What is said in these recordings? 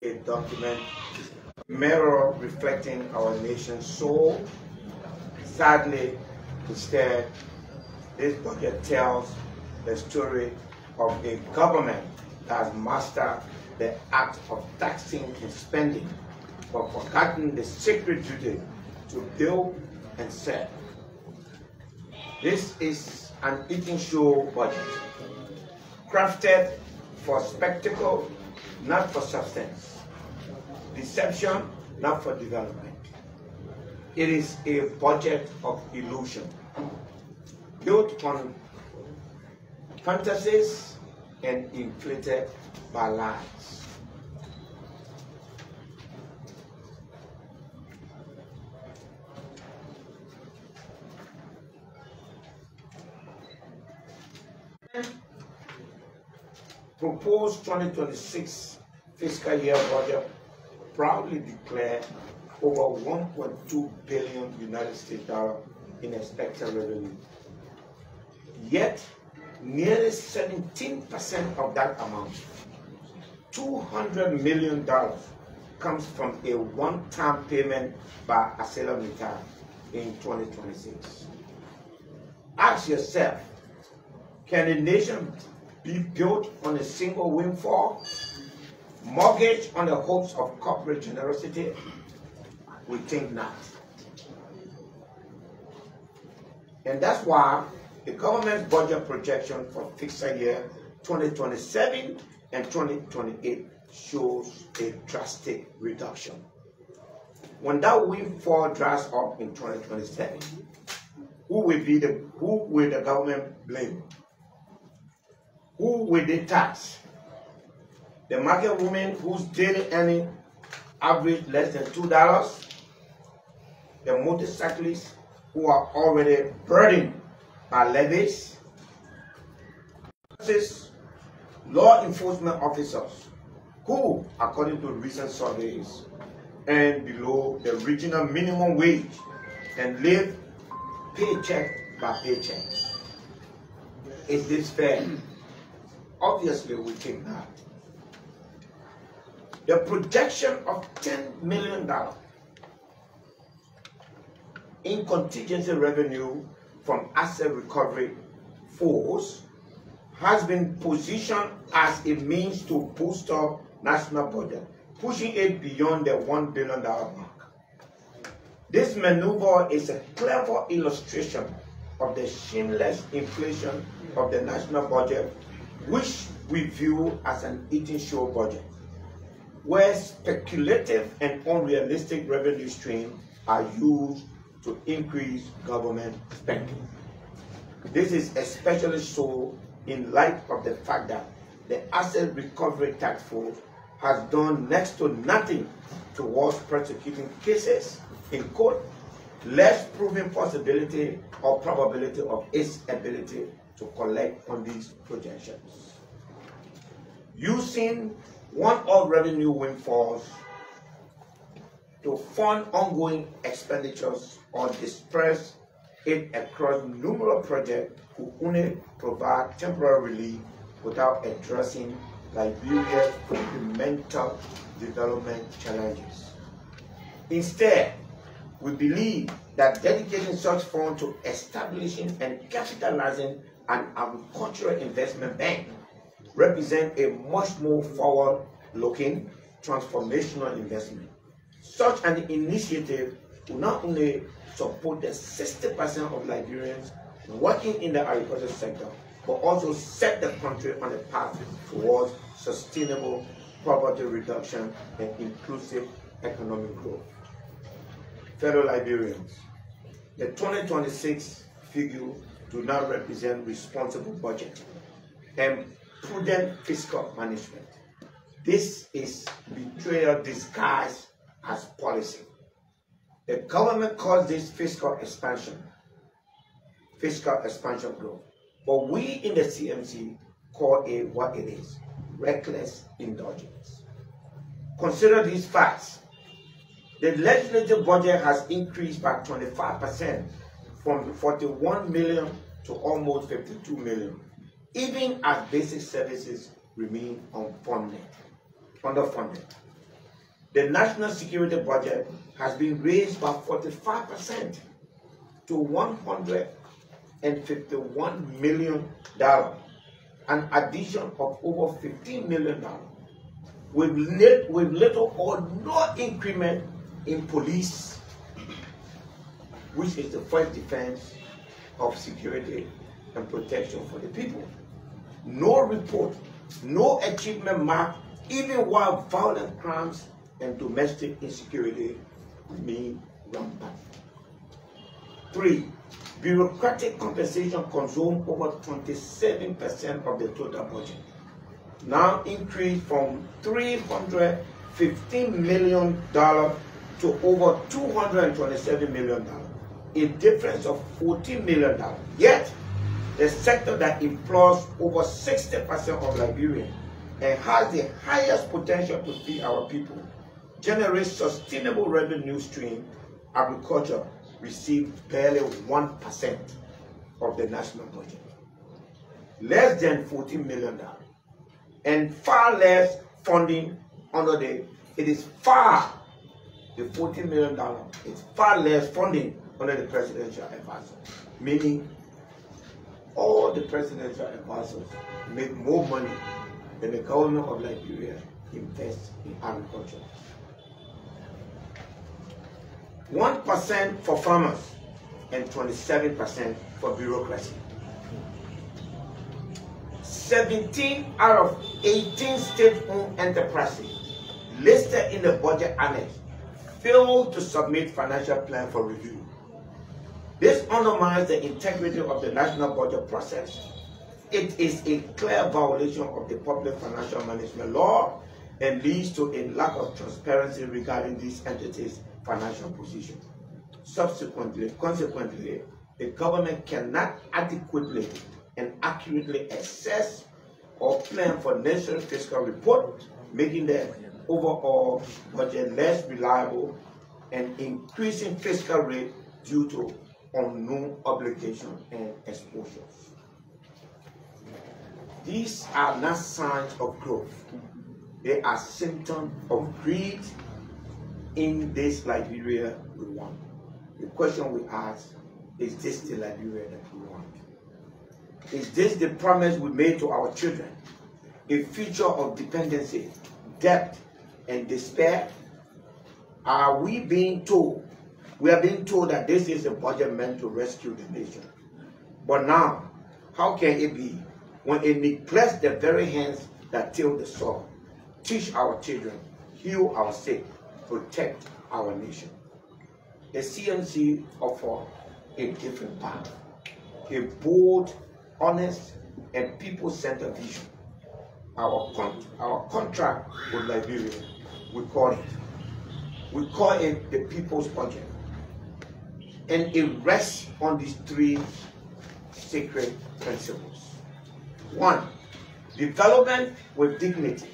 a document mirror reflecting our nation's soul. Sadly, instead, this budget tells the story of a government that has mastered the act of taxing and spending, but forgotten the sacred duty to build and serve. This is an eating show budget, crafted for spectacle, not for substance, deception, not for development. It is a budget of illusion, built on fantasies and inflated by lies. Proposed 2026 fiscal year budget proudly declared over 1.2 billion United States dollars in expected revenue. Yet, nearly 17% of that amount, $200 million, comes from a one-time payment by ArcelorMittal in 2026. Ask yourself, can a nation be built on a single windfall, mortgaged on the hopes of corporate generosity? We think not. And that's why the government's budget projection for fiscal year 2027 and 2028 shows a drastic reduction. When that windfall dries up in 2027, who will the government blame? Who will they tax? The market woman whose daily earning average less than $2? The motorcyclists who are already burdened by levies? Law enforcement officers who, according to recent surveys, earn below the regional minimum wage and live paycheck by paycheck. Is this fair? Obviously, we think not. The projection of $10 million in contingency revenue from asset recovery force has been positioned as a means to boost up national budget, pushing it beyond the $1 billion mark. This maneuver is a clever illustration of the shameless inflation of the national budget, which we view as an eating show budget, where speculative and unrealistic revenue streams are used to increase government spending. This is especially so in light of the fact that the Asset Recovery Task Force has done next to nothing towards prosecuting cases in court, less proving possibility or probability of its ability to collect on these projections. Using one-off revenue windfalls to fund ongoing expenditures or disperse it across numerous projects who only provide temporary relief without addressing Liberia's fundamental development challenges. Instead, we believe that dedicating such funds to establishing and capitalizing an agricultural investment bank represents a much more forward-looking, transformational investment. Such an initiative will not only support the 60% of Liberians working in the agricultural sector, but also set the country on a path towards sustainable poverty reduction and inclusive economic growth. Fellow Liberians, the 2026 figures do not represent responsible budget and prudent fiscal management. This is betrayal disguised as policy. The government calls this fiscal expansion growth. But we in the CMC call it what it is, reckless indulgence. Consider these facts. The legislative budget has increased by 25% from 41 million to almost 52 million, even as basic services remain underfunded. the national security budget has been raised by 45% to $151 million, an addition of over $15 million, with little or no increment in police, which is the first defense of security and protection for the people. No report, no achievement mark, even while violent crimes and domestic insecurity remain rampant. 3. Bureaucratic compensation consumed over 27% of the total budget, now increased from $315 million to over $227 million, a difference of $14 million. Yet, the sector that employs over 60% of Liberians and has the highest potential to feed our people, generates sustainable revenue stream, agriculture received barely 1% of the national budget, less than $14 million, and far less funding under the $14 million is far less funding under the presidential advisor, meaning all the presidential advisors make more money than the government of Liberia invests in agriculture. 1% for farmers and 27% for bureaucracy. 17 out of 18 state-owned enterprises listed in the budget annex failed to submit financial plan for review. This undermines the integrity of the national budget process. It is a clear violation of the public financial management law and leads to a lack of transparency regarding these entities' financial position. Consequently, the government cannot adequately and accurately assess or plan for necessary fiscal report, making the overall budget less reliable and increasing fiscal rate due to unknown obligations and exposures. These are not signs of growth. They are symptoms of greed in this Liberia we want. The question we ask, is this the Liberia that we want? Is this the promise we made to our children? A future of dependency, debt, and despair? Are we being told? We are being told that this is a budget meant to rescue the nation. But now, how can it be when it neglects the very hands that till the soil, teach our children, heal our sick, protect our nation? The CMC offers a different path, a bold, honest, and people-centered vision. Our contract with Liberia, we call it the people's budget. And it rests on these three sacred principles. 1, development with dignity,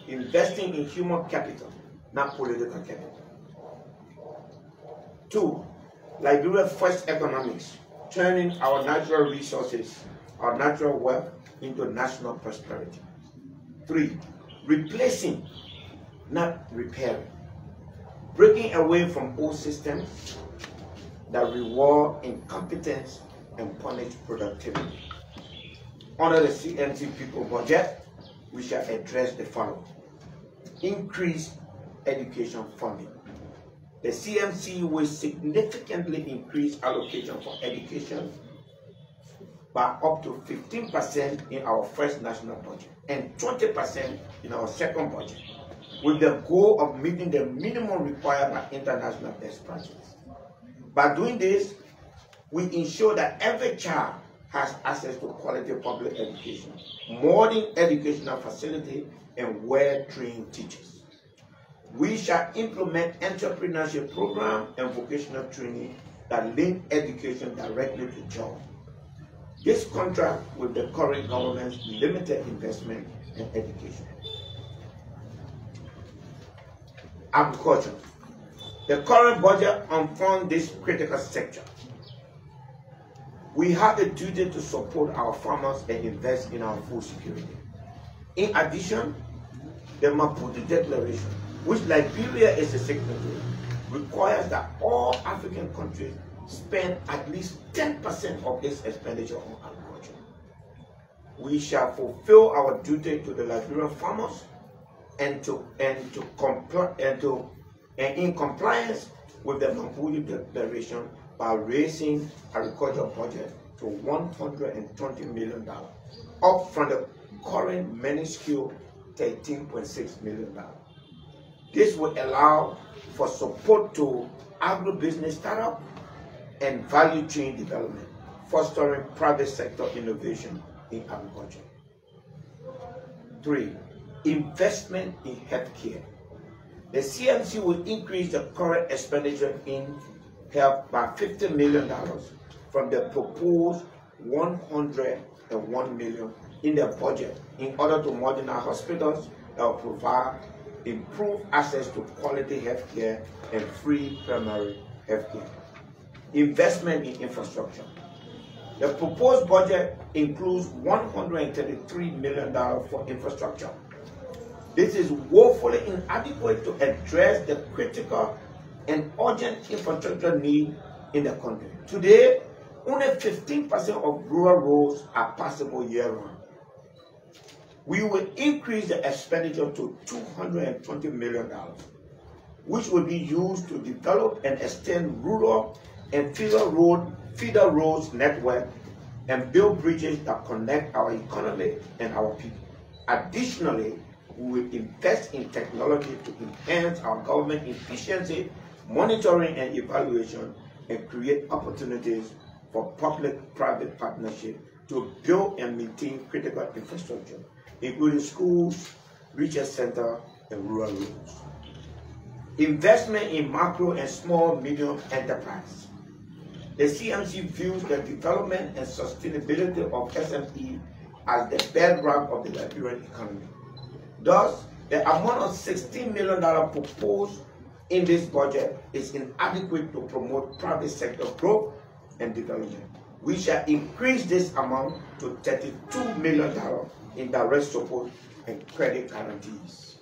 investing in human capital, not political capital. 2, Liberia first economics, turning our natural resources, our natural wealth into national prosperity. 3, replacing, not repairing, breaking away from old systems that reward incompetence and punish productivity. Under the CMC People Budget, we shall address the following. Increase education funding. The CMC will significantly increase allocation for education by up to 15% in our first national budget and 20% in our second budget, with the goal of meeting the minimum required by international best practice. By doing this, we ensure that every child has access to quality public education, modern educational facility, and well-trained teachers. We shall implement entrepreneurship program and vocational training that link education directly to jobs. This contrasts with the current government's limited investment in education. Agriculture. The current budget unfunds this critical sector. We have a duty to support our farmers and invest in our food security. In addition, the Maputo Declaration which Liberia is a signatory, requires that all African countries spend at least 10% of its expenditure on agriculture. We shall fulfill our duty to the Liberian farmers and in compliance with the Maputo Declaration by raising agricultural budget to $120 million, up from the current minuscule $13.6 million. This will allow for support to agribusiness startup and value chain development, fostering private sector innovation in agriculture. 3. Investment in healthcare. The CMC will increase the current expenditure in health by $50 million from the proposed $101 million in the budget in order to modernize hospitals that will provide improved access to quality healthcare and free primary healthcare. Investment in infrastructure. The proposed budget includes $133 million for infrastructure. This is woefully inadequate to address the critical and urgent infrastructure need in the country. Today, only 15% of rural roads are passable year-round. We will increase the expenditure to $220 million, which will be used to develop and extend rural and feeder roads network and build bridges that connect our economy and our people. Additionally, we will invest in technology to enhance our government efficiency, monitoring and evaluation, and create opportunities for public-private partnership to build and maintain critical infrastructure, including schools, research centers, and rural roads. Investment in macro and small medium enterprise. The CMC views the development and sustainability of SME as the bedrock of the Liberian economy. Thus, the amount of $16 million proposed in this budget is inadequate to promote private sector growth and development. We shall increase this amount to $32 million in direct support and credit guarantees.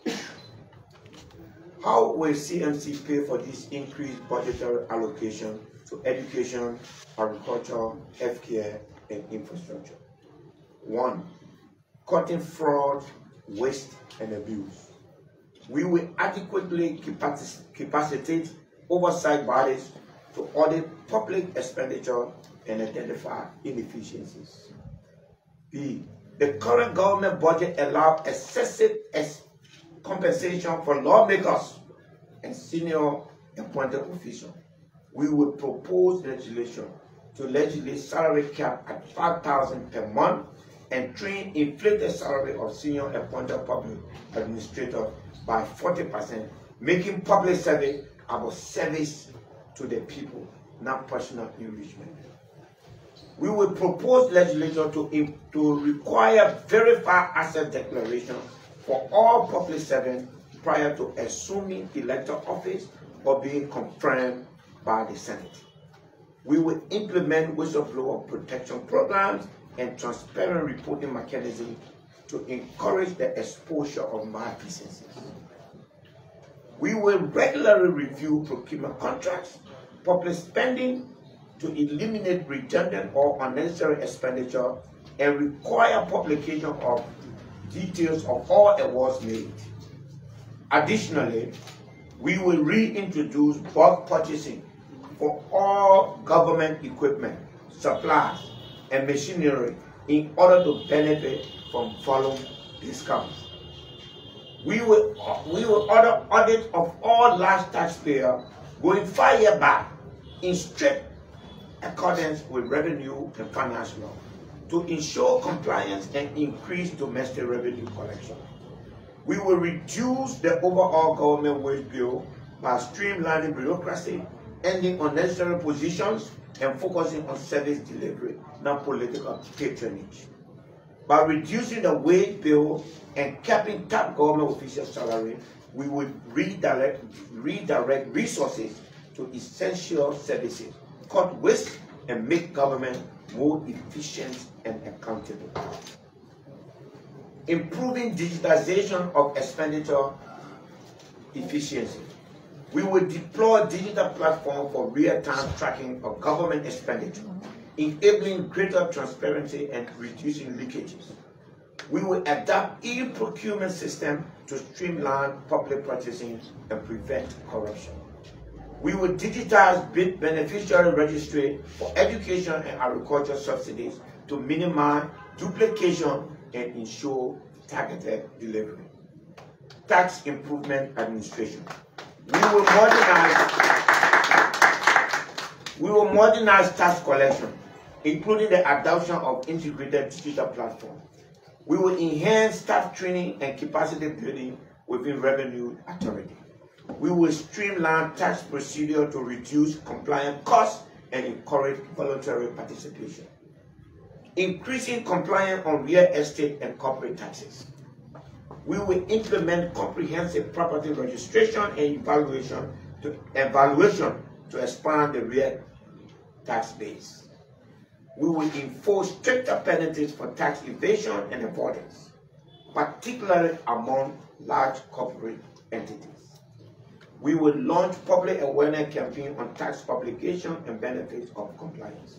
How will CMC pay for this increased budgetary allocation to education, agriculture, healthcare, and infrastructure? 1. Cutting fraud, waste, and abuse. We will adequately capacitate oversight bodies to audit public expenditure and identify inefficiencies. B. The current government budget allows excessive compensation for lawmakers and senior appointed officials. We will propose legislation to legislate salary cap at $5,000 per month and train inflated salary of senior appointed public administrators by 40%, making public service about service to the people, not personal enrichment. We will propose legislation to require verified asset declaration for all public servants prior to assuming elected office or being confirmed by the Senate. We will implement whistleblower protection programs and transparent reporting mechanisms to encourage the exposure of malfeasance. We will regularly review procurement contracts, public spending to eliminate redundant or unnecessary expenditure, and require publication of details of all awards made. Additionally, we will reintroduce bulk purchasing for all government equipment, supplies, and machinery in order to benefit from volume discounts. We will order audit of all large taxpayers going 5 years back in strict accordance with revenue and finance law to ensure compliance and increase domestic revenue collection. We will reduce the overall government wage bill by streamlining bureaucracy, ending unnecessary positions, and focusing on service delivery, not political patronage. By reducing the wage bill and capping top government official salary, we will redirect resources to essential services, cut waste, and make government more efficient and accountable. Improving digitization of expenditure efficiency. We will deploy digital platform for real-time tracking of government expenditure, enabling greater transparency and reducing leakages. We will adapt e-procurement system to streamline public purchasing and prevent corruption. We will digitize beneficiary registry for education and agriculture subsidies to minimize duplication and ensure targeted delivery. Tax improvement administration. We will modernize tax collection, including the adoption of integrated digital platform. We will enhance staff training and capacity building within Revenue Authority. We will streamline tax procedure to reduce compliance costs and encourage voluntary participation. Increasing compliance on real estate and corporate taxes. We will implement comprehensive property registration and evaluation to expand the real tax base. We will enforce stricter penalties for tax evasion and avoidance, particularly among large corporate entities. We will launch public awareness campaign on tax publication and benefits of compliance.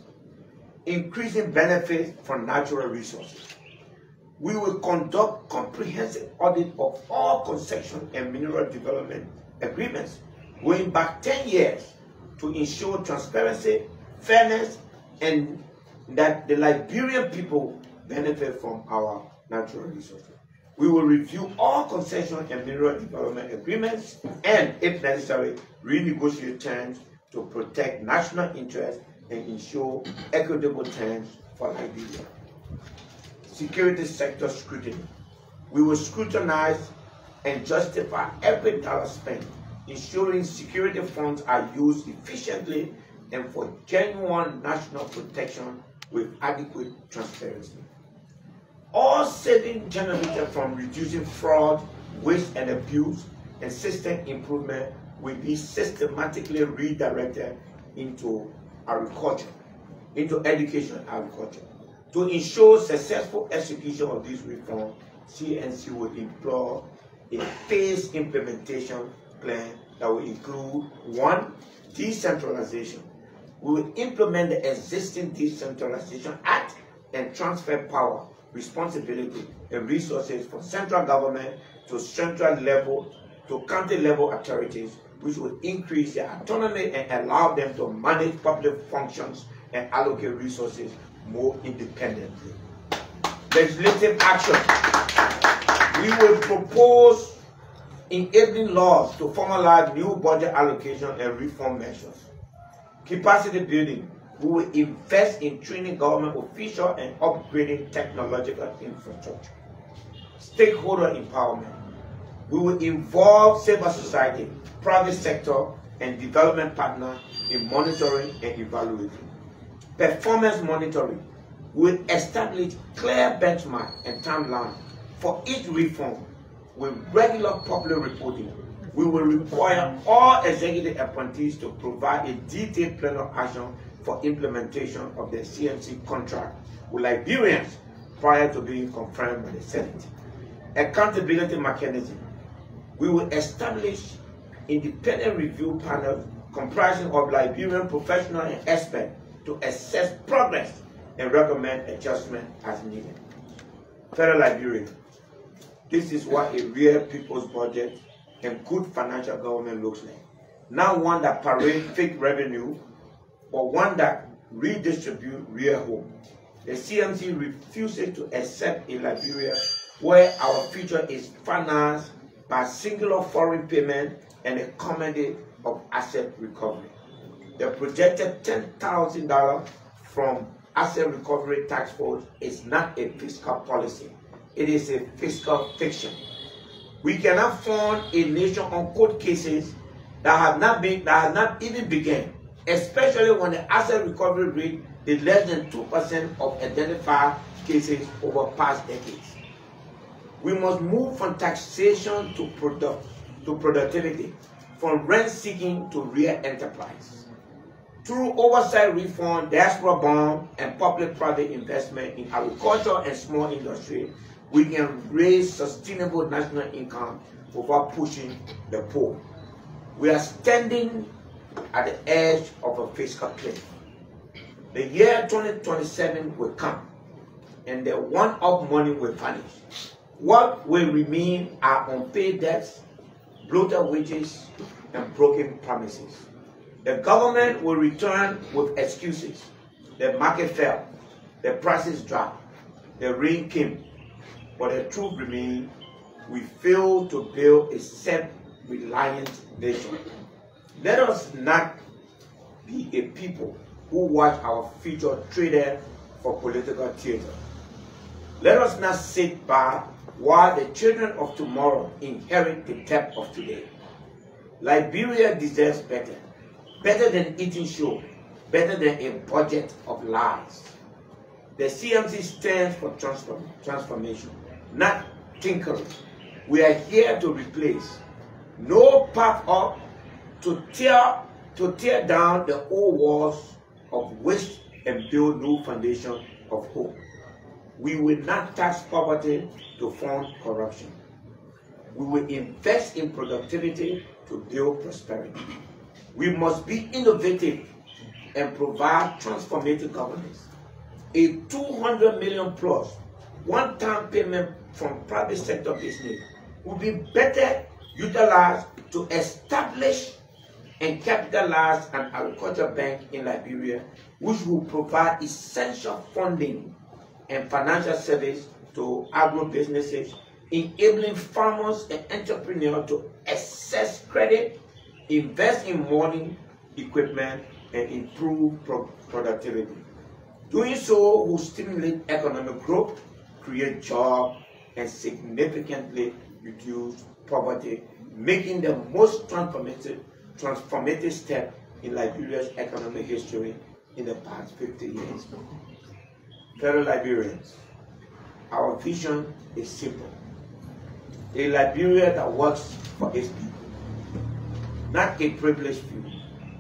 Increasing benefits from natural resources. We will conduct comprehensive audit of all concession and mineral development agreements going back 10 years to ensure transparency, fairness, and that the Liberian people benefit from our natural resources. We will review all concession and mineral development agreements and, if necessary, renegotiate terms to protect national interests and ensure equitable terms for Liberia. Security sector scrutiny. We will scrutinize and justify every dollar spent, ensuring security funds are used efficiently and for genuine national protection with adequate transparency. All savings generated from reducing fraud, waste and abuse, and system improvement will be systematically redirected into agriculture, into education and agriculture. To ensure successful execution of this reform, CNC will employ a phased implementation plan that will include 1. Decentralization. We will implement the existing Decentralization Act and transfer power, responsibility, and resources from central government to central level to county level authorities, which will increase their autonomy and allow them to manage public functions and allocate resources more independently. Legislative action. We will propose enabling laws to formalize new budget allocation and reform measures. Capacity building. We will invest in training government officials and upgrading technological infrastructure. Stakeholder empowerment. We will involve civil society, private sector, and development partners in monitoring and evaluating. Performance monitoring. We will establish clear benchmark and timeline for each reform with regular public reporting. We will require all executive appointees to provide a detailed plan of action for implementation of the CMC contract with Liberians prior to being confirmed by the Senate. Accountability mechanism. We will establish independent review panels comprising of Liberian professionals and experts to assess progress and recommend adjustment as needed. Fellow Liberians, this is what a real people's budget and good financial government looks like. Not one that parades fake revenue, but one that redistributes real hope. The CMC refuses to accept a Liberia where our future is financed by singular foreign payment and a comedy of asset recovery. The projected $10,000 from asset recovery tax force is not a fiscal policy. It is a fiscal fiction. We cannot fund a nation on court cases that have not even begun, especially when the asset recovery rate is less than 2% of identified cases over past decades. We must move from taxation to productivity, from rent seeking to real enterprise. Through oversight reform, diaspora bond, and public-private investment in agriculture and small industry, we can raise sustainable national income without pushing the poor. We are standing at the edge of a fiscal cliff. The year 2027 will come, and the one-off money will vanish. What will remain are unpaid debts, bloated wages, and broken promises. The government will return with excuses. The market fell, the prices dropped, the rain came, but the truth remains, we failed to build a self-reliant nation. Let us not be a people who watch our future traded for political theater. Let us not sit by while the children of tomorrow inherit the debt of today. Liberia deserves better. Better than eating show. Better than a budget of lies. The CMC stands for transformation, not tinkering. We are here to replace. No path up to tear down the old walls of waste and build new foundation of hope. We will not tax poverty to fund corruption. We will invest in productivity to build prosperity. We must be innovative and provide transformative governance. A 200 million plus one-time payment from private sector business will be better utilized to establish and capitalize an agriculture bank in Liberia, which will provide essential funding and financial service to agro-businesses, enabling farmers and entrepreneurs to access credit, invest in modern equipment, and improve productivity. Doing so will stimulate economic growth, create jobs, and significantly reduce poverty, making the most transformative step in Liberia's economic history in the past 50 years. Fellow Liberians, our vision is simple. A Liberia that works for its people, not a privileged few.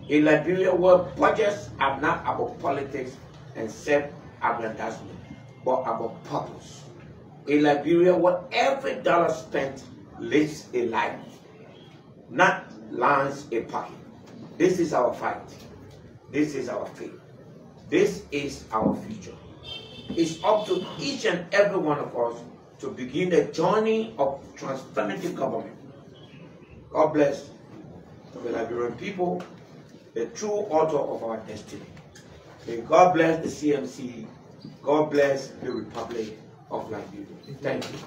A Liberia where budgets are not about politics and self-aggrandizement, but about purpose. A Liberia where every dollar spent lives a life, not lines a pocket. This is our fight. This is our faith. This is our future. It's up to each and every one of us to begin the journey of transformative government. God bless the Liberian people, the true author of our destiny. May God bless the CMC. God bless the Republic of Liberia. Thank you.